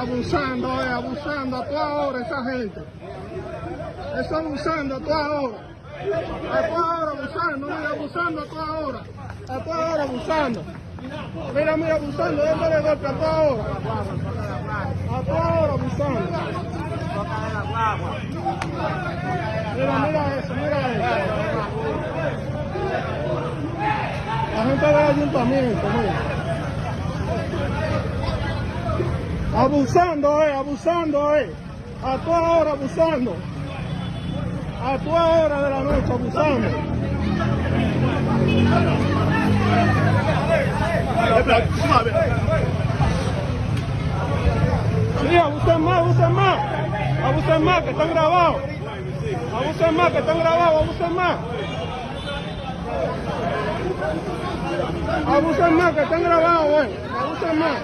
abusando a toda hora esa gente. Eso abusando a toda hora. A toda hora abusando, mira, abusando a toda hora. A toda hora abusando. Mira, abusando, dándole golpe a toda hora. A toda hora abusando. Mira eso. La gente del ayuntamiento, mira. Abusando. A toda hora abusando. A toda hora de la noche abusando. Sí, abusen más, que están grabados. Abusen más, que están grabados, güey. Abusen más.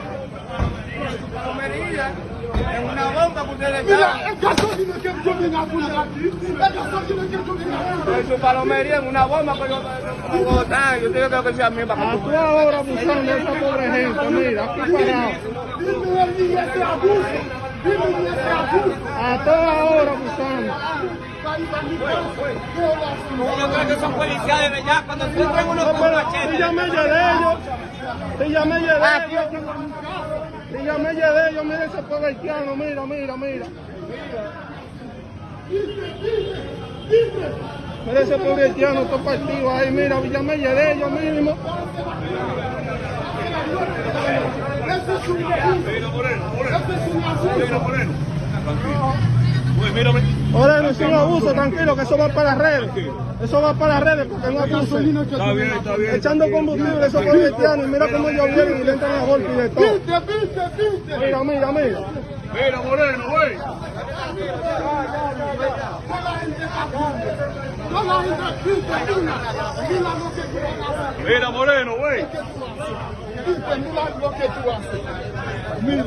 En una bomba que ustedes Mira, el gasolina que yo vine a poner aquí. El gasolina que yo vine a poner. en su palomería, en una bomba que yo creo que sea mía para A toda hora abusando de esa pobre gente, mira, aquí parado. Dime ese abuso. A toda hora abusando. Yo creo que son policiales de allá, cuando encuentran uno con machete. Si ya me llevé ellos, mira ese pobre haitiano, mira. Mira ese pobre haitiano, todo partido ahí, mira, ya me llevé ellos mínimo. Moreno, es un abuso, tranquilo, que eso va para las redes. Eso va para las redes porque no abuso. Está bien. Echando combustible, esos pobres haitianos, y mira cómo ellos vienen y le entran a golpe y de todo. Viste. Mira. Mira, Moreno, güey. Mira, Moreno, güey. Mira lo que tú haces. Mira.